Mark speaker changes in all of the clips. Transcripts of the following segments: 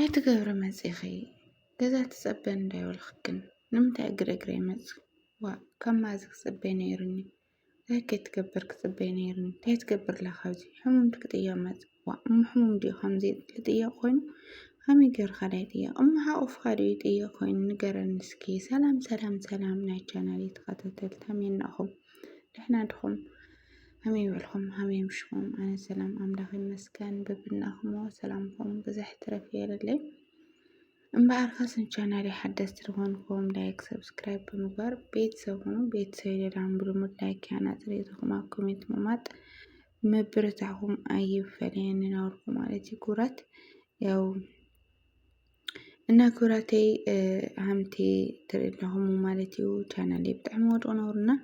Speaker 1: تقبر مزيخي قزات تصبين داي والخكن نمتى أقرأ مزخ كم مازخ صبين يرني هيك تكبر كصبين يرني تقبر لخوزي حموم تكتيا مز حموم دي خمزي تلتيا خوين خمي قر خليتيا حقوف خليتيا خوين نقرا نسكي سلام سلام سلام نايتشانا تخطتل تمين أخو نحنا ندخم همي والخم همي مشخم أنا سلام أملاخي مسكن ببنا أخمو سلامكم بزحت رفيا للي أمبار خاصن شانالي حدثت لغونكم لايك سبسكرايب بمقار بيت سوهم بيت سويلي لعم برمود لايك أنا تريدكم أكم يتممات مبرتعهم أي فلين نوركم على كورات يو إن كوراتي همتي تريد لهم مالتي وشانالي بتعمود ونورنا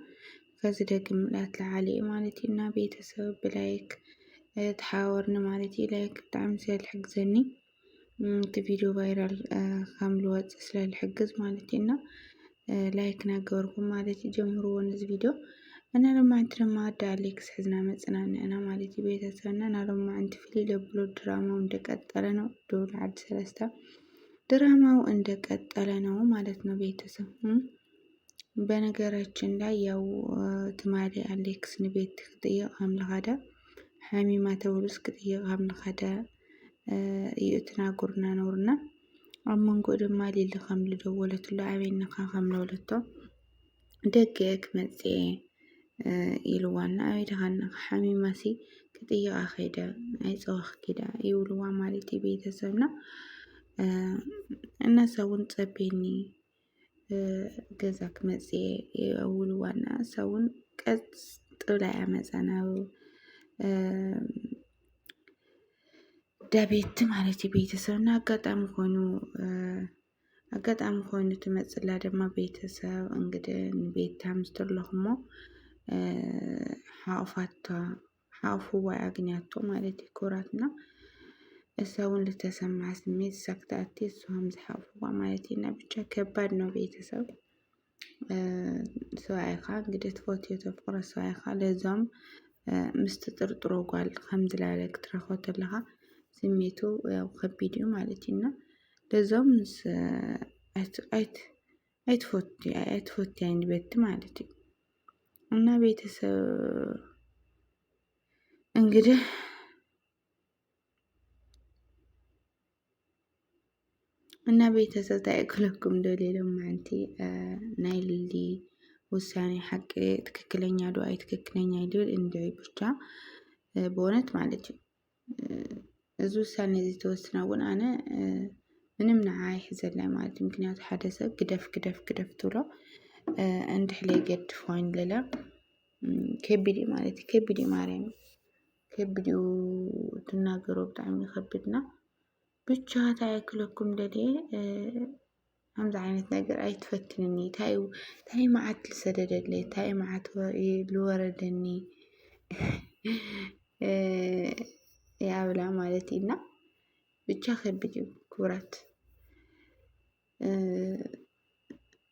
Speaker 1: فزدق ملات العالي مالتي إنا بيتسوي بلايك تحاورنا مالتي لايك بتعمل زي الحجزني فيديو فايرال خاملو واتسلا الحجز مالتي إنا لايك ناقوركم مالتي جمهوروا ونز فيديو أنا لما عندنا ما داليكس حزنا متسنا أنا مالتي بيتسوينا أنا لما عند فيلي لبلو دراما وندك أتقلنا دول عد سلستا دراما وندك أتقلنا مالتنا بيتسوي በነገራችን ላይ ያው ትማሊ አሌክስ ንቤት ክትጠየቅም ለኻዳ ሓሚማ ተውልስ ክትጠየቅም ለኻዳ ይእትናጉርና ነውርና ኣብ መንጎ ድማ ሊሊ ከም ልደወለትሉ ዓበይንኻ ከም ለወለቶ ደገክ መጽኤ ኢልዋና ኣበይ ደኻና ሓሚማሲ ክትጠየቃ ኸይደ ኣይፀወኽ ኪዳ ይብልዋ ማለት ቤተሰብና እና ሰውን ፀቤኒ ገዛክ መጽኤ የውልዋና ሰውን ቀጽ ጥላ ያመጻናው ዳቤት ማለት ቤተሰብና አጋጣሚ ሆኖ ትመጽላ ደማ ቤተሰብ እንግዲህ ቤት ታምስተር ለሁሞ ሓፋታ ሓፉ ወይ አግኛቶ ማለት ይኮራትና እሰውን ለተሰማ ስሜት ሰክታቲ እሷም ዝሓፉዋ ማለትና ብቻ ከባድ ነው ቤተሰብ ሰዋይኻ እንግዲህ ተፎትዮ ተፍቅረ ሰዋይኻ ለዛም ምስትጥርጥሮ ጓል ከምዝላለክ ትረኸተለኻ ስሜቱ ያው ከቢድ ማለትና ለዛም አይትፎት ያን ቤት ማለት እና ቤተሰብ እንግዲህ እና ቤተሰብ ታይክለኩም ደሌለም ማንቲ ናይልሊ ውሳኔ ሐቅ ትክክለኛ ዱአይ ትክክለኛ አይደል እንደይ ብቻ በእውነት ማለት ነው እዚ ውሳኔ እዚ ተወስናውን አነ ምንም ንዓይ ሕዘላይ ማለት ምክንያቱ ሓደ ሰብ ግደፍ ትብሎ እንድሕለይ ገድፍ ኮይን ለላ ከቢዲ ማለት ከቢዲ ማርያም ከቢዲ ትናገሮ በጣም ይከብድና ብቻ ታይክለኩም ደሌ همز عينت نجر أي تفتنني تاي معت لسدد لي تاي معت لوردني يا ولا مالتينا بتشاخر بديو كورات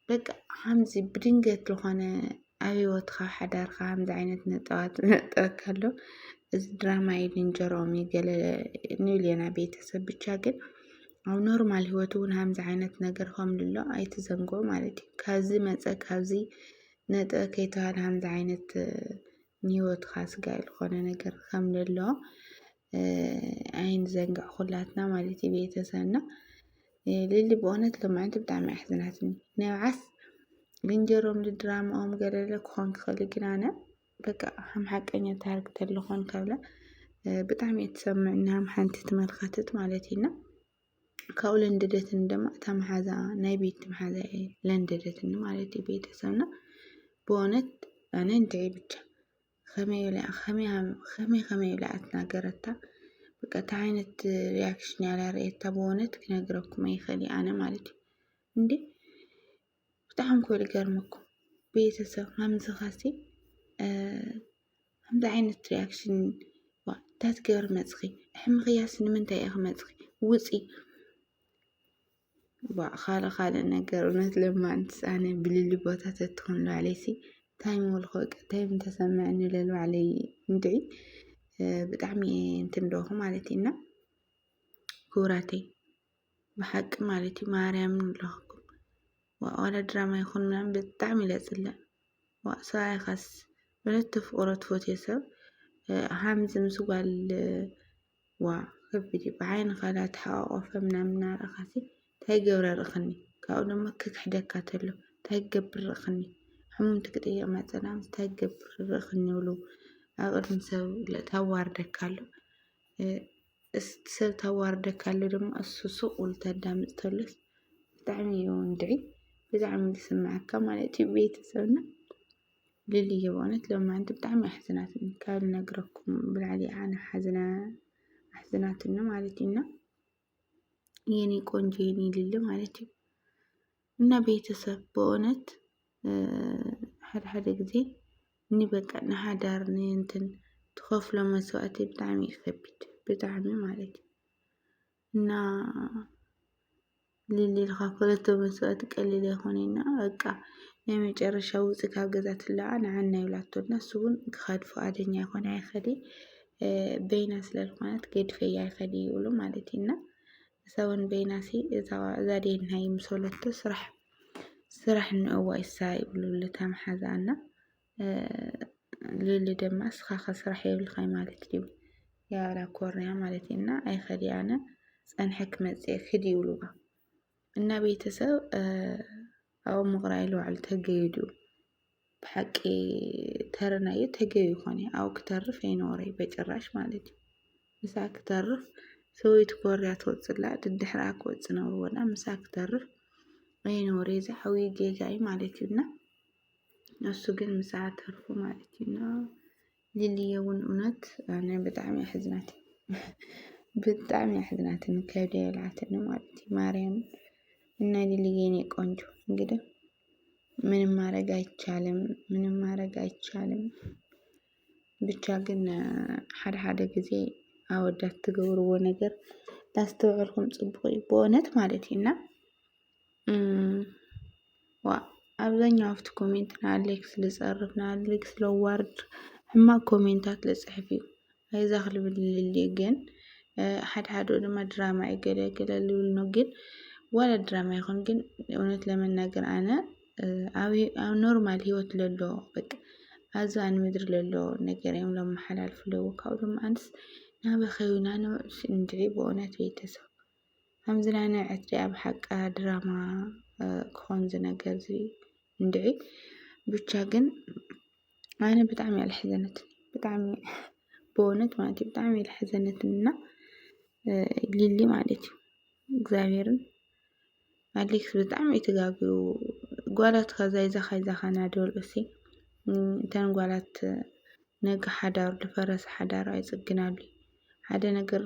Speaker 1: بق همزي بدنجت لخانة أبي وتخا حدار همز عينت نطات كله دراما يدنجرامي قال نيلينا بيتسب بتشاكل أو نورمال هو تون همز عينت نجر خام لله أي تزنقو مالتي كازي متى كازي نتا كيتال همز عينت نيوت خاص قايل خانة نجر خام لله عين زنقع خلاتنا مالتي بيتسنا للي بونت لما أنت بتعمل أحزناتني نوعس بنجرهم للدراما أم قال لك خان خلينا أنا بقى هم حق أني تارك تلخون قبله بتعمل تسمع إنها محنت تمرخت مالتينا كأول انددت ندم تم هذا نبيت تم هذا لنددت مالتي بيتسنا بونت أنا ندعي بتش خمي ولا أتناقرتها بقى تعينت رياكشني على رأيتها بونت كنقرأكم أي خلي أنا مالتي عندي بتاعهم كل قرمكم بيتسا همز خاصي همز عينت رياكشن تذكر مزخي أهم غياس من تايخ مزخي وصي خالة نقر مثل ما أنت أنا باللي بوتات تدخل له عليسي تايم والخوق تايم تسمعني للو علي ندعي بتعمي تندوهم على تينا كوراتي ብሓቂ ማለት እዩ ማርያምን ንብለኹም ዋላ ድራማ ይኹን ምናምን ብጣዕሚ ይለፅለእ ሰብኣይኻስ እውነት ተፍቅሮ ትፈትዮ ሰብ ሃምዚ ምስ ጓል ከቢድ እዩ ብዓይኒ ካላ ተሓቋቆፈ ምናምን እናረኣኻሲ እንታይ ገብረ ርኢኽኒ ካብኡ ድማ ክክሕደካ ተሎ እንታይ ክገብር ርኢኽኒ ሕሙምቲ ክጥይቕ መፀና እንታይ ክገብር ርኢኽኒ ይብሉ ኣብ ቅድሚ ሰብ ተዋርደካ ኣሎ እስቲ ሰብ ተዋርደካ ኣሎ ድማ እሱ ሱቕ ኢሉ ተዳምፅ ተሎስ ብጣዕሚ እዩ ንድዒ ብጣዕሚ ዝስምዓካ ማለት እዩ ቤተሰብና ልልየ በእውነት ሎማዓንቲ ብጣዕሚ ኣሕዝናትኒ ካብ ልነግረኩም ብላዕሊ ኣነ ኣሕዝናትኒ ማለት እዩና የኔ ቆንጆ የኔ ልሊ ማለት እዩ እና ቤተሰብ በእውነት ሓደ ጊዜ በቃ ንሓዳር ንእንትን ትኸፍሎ መስዋእቲ ብጣዕሚ ይከብድ ብጣዕሚ ማለት እዩ እና ልሊ ዝኸፈለቶ መስዋእቲ ቀሊል ኣይኮነና በቃ ናይ መጨረሻ ውፅእ ካብ ገዛ ትለኣ ንዓና ይብላቶና እሱ እውን ክኸድ ፈቃደኛ ኣይኮነ ኣይኸዲ በይና ስለዝኾነት ገድፈያ ኣይኸዲ ይብሉ ማለት እዩና እሳ እውን በይናሲ እዛ ደየናይ ምሰለቶ ስራሕ ንዕዋ ይሳ ይብሉ ተማሓዛና ልሊ ድማ እስኻ ስራሕ የብልኻይ ማለት እዩ ያብላ ኮርያ ማለት እዩና ኣይኸዲ ኣነ ፀንሐ ክመፅእ ክድ ይብሉዋ እና ቤተሰብ ኣብ ምቕራይ ልባዕሉ ተገይዱ ብሓቂ ተረናዩ ተገዩ ይኾነ ኣብ ክተርፍ ኣይነበረ በጭራሽ ማለት እዩ ምሳ ክተርፍ ሰበይቲ ኮርያ ትወፅላ ድድሕራ ክወፅእ ነብርዎና ምሳ ክተርፍ ኣይነበረ ዝዓብይ ጌጋ እዩ ማለት እዩና እሱ ግን ምሳ ተርፉ ማለት እዩና ልልየ እውን እውነት ኣነ ብጣዕሚ ኣሕዝናት ብጣዕሚ ኣሕዝናትኒ ከብደ የብልዓትኒ ማለት እዩ ማርያም እና ልልየ የኔ ቆንጆ እንግዲህ ምንም ማድረግ አይቻልም ብቻ ግን ሓደ ጊዜ ኣወዳት ትገብርዎ ነገር ላስተውዕልኩም ፅቡቅ እዩ በእውነት ማለት እዩና አብዛኛው ኣብቲ ኮሜንት ንኣሌክስ ዝፀርፍ ንኣሌክስ ለዋርድ ሕማቅ ኮሜንታት ዝፅሕፍ እዩ ኣይዛ ክልብል ልልየ ግን ሓደ ድማ ድራማ ገለ ልብል ነው ግን ዋላ ድራማ ይኹን ግን እውነት ለመናገር ኣነ ኣብ ኖርማል ህይወት ለሎ በቃ ኣዛን ምድሪ ለሎ ነገር እዮም ለመሓላልፍ ለዎ ካብኡ ድማ ኣንስ ናበኸዩ ናነውዕስ እንድዒ በእውነት ቤተሰብ ከምዚ ናነውዕት ዲኣ ብሓቃ ድራማ ክኾን ዝነገር እዚ እንድዒ ብቻ ግን ኣነ ብጣዕሚ እያ ዝሕዘነትኒ ብጣዕሚ በእውነት ማለት እዩ ብጣዕሚ እያ ዝሕዘነትኒና ልሊ ማለት እዩ እግዚአብሔርን ኣሌክስ ብጣዕሚ የተጋግዩ ጓላት ከዛይዛኻ ናደወልሲ እንተን ጓላት ነገ ሓዳሩ ዝፈረሰ ሓዳሩ ኣይፅግናሉ ሓደ ነገር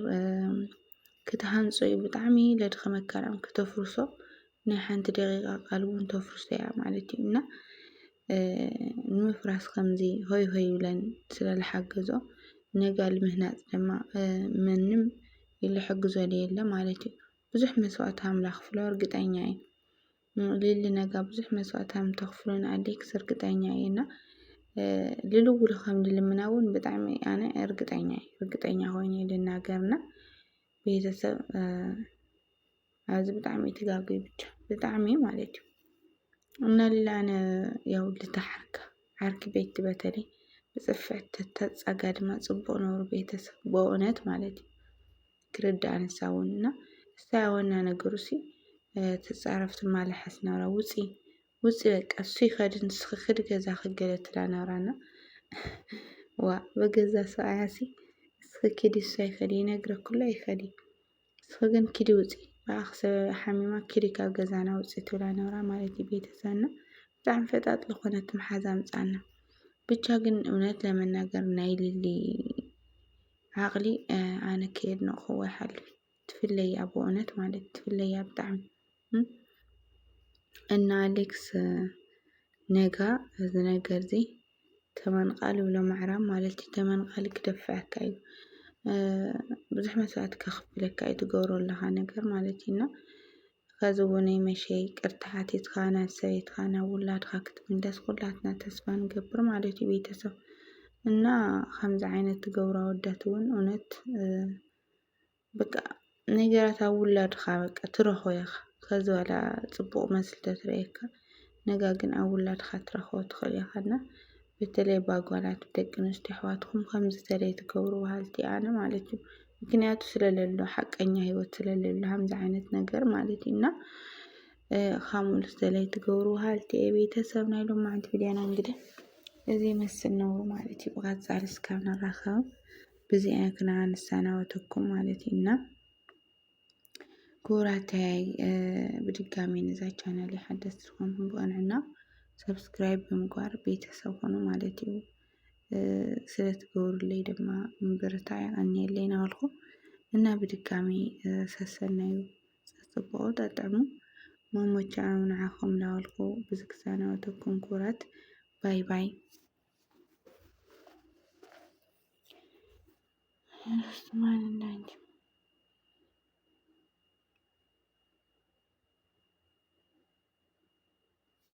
Speaker 1: ክትሃንፆ እዩ ብጣዕሚ ለድኸመካ ክተፍርሶ ናይ ሓንቲ ደቂቃ ቃል እውን ተፍርሶ እያ ማለት እዩ እና ንምፍራስ ከምዚ ሆይ ይብለን ስለዝሓገዞ ነገ ልምህናፅ ድማ ምንም ይልሕግዞ የለ ማለት እዩ ብዙሕ መስዋእቲ ኣምላኽ ክፍሎ እርግጠኛ እየ ልሊ ነጋ ብዙሕ መስዋእቲ ተኽፍሎ ንኣሌክስ እርግጠኛ እየና ልልውሉ ከም ልልምና እውን ብጣዕሚ ኣነ እርግጠኛ ኮይነ ልናገርና ቤተሰብ ኣብዚ ብጣዕሚ ትጋጉይ ብቻ ብጣዕሚ ማለት እዩ እና ልሊ ኣነ ያው ልተሓርካ ዓርኪ ቤት በተለይ ብፅፍዕት ተፀጋ ድማ ፅቡቅ ነብሩ ቤተሰብ በእውነት ማለት እዩ ክርዳእ ንሳ እውን እና እስታይ ወና ነገሩሲ ተፃረፍቲ ማላሓስ ናብራ ውፅእ በቃ እሱ ይኸድን ንስኽክድ ገዛ ክገለ ትላ ናብራና በገዛ ሰብኣያሲ እስክክዲ እሱ ኣይኸዲ ይነግረኩላ ይኸዲ እስክግን ክዲ ውፅእ ብኣኽሰብ ሓሚማ ክዲ ካብ ገዛና ውፅእ ትብላ ናብራ ማለት እዩ ቤተሰብና ብጣዕሚ ፈጣጥሊ ኮነት መሓዛ ምፃና ብቻ ግን እውነት ለመናገር ናይ ልሊ ዓቕሊ ኣነ ከየድነቕኽዎ ይሓልፍ ትፍለያ በእውነት ማለት ትፍለያ ብጣዕሚ እና ኣሌክስ ነጋ እዚ ነገር እዚ ተመንቃል ብሎ ማዕራም ማለት እዩ ተመንቃል ክደፍዐካ እዩ ብዙሕ መስዋእቲ ከኽፍለካ እዩ ትገብሮ ዘለኻ ነገር ማለት እዩና ከዚ እውን መሸይ ይቅርታ ሓቲትካ ናብ ሰበይትካ ናብ ውላድካ ክትምለስ ኩላትና ተስፋ ንገብር ማለት እዩ ቤተሰብ እና ከምዚ ዓይነት ትገብሩ ኣወዳት እውን እውነት በቃ ነገራት ኣብ ውላድኻ በቃ ትረኽቦ ኢኻ ከዚ በኋላ ፅቡቕ መስሊ ተትርእየካ ነጋ ግን ኣብ ውላድኻ ትረኽቦ ትኽእል ኢኻ እና በተለይ ብኣጓላት ደቂ ኣንስትዮ ኣሕዋትኩም ከምዚ ተለይ ትገብሩ በሃልቲ እየ ኣነ ማለት እዩ። ምክንያቱ ስለሌሎ ሓቀኛ ሂወት ስለሌሎ ከምዚ ዓይነት ነገር ማለት እዩ እና ከምኡ ተለይ ትገብሩ በሃልቲ እየ። ቤተሰብ ናይ ሎማዓንቲ ቪድዮና እንግዲህ እዚ ይመስል ነው ማለት እዩ። ብቀፃሊ እስካብ ንራኸብ ብዚኣክና ንሰናበተኩም ማለት እዩ እና ክቡራተይ ብድጋሚ ነዛ ቻናል ሓደስቲ ዝኾንኩም ብቅንዕና ሰብስክራይብ ብምግባር ቤተሰብ ሆኑ ማለት እዩ። ስለትገብሩለይ ድማ ምብርታዕ የቀኒየለይ ናበልኩ እና ብድጋሚ ሰሰናዩ ፅቡቅ ጠጥዕሙ መሞቻዕ ንዓኹም ናበልኩ ብዚ ክሰናበተኩም ክቡራት ባይ ባይ። ማን እንዳንቺ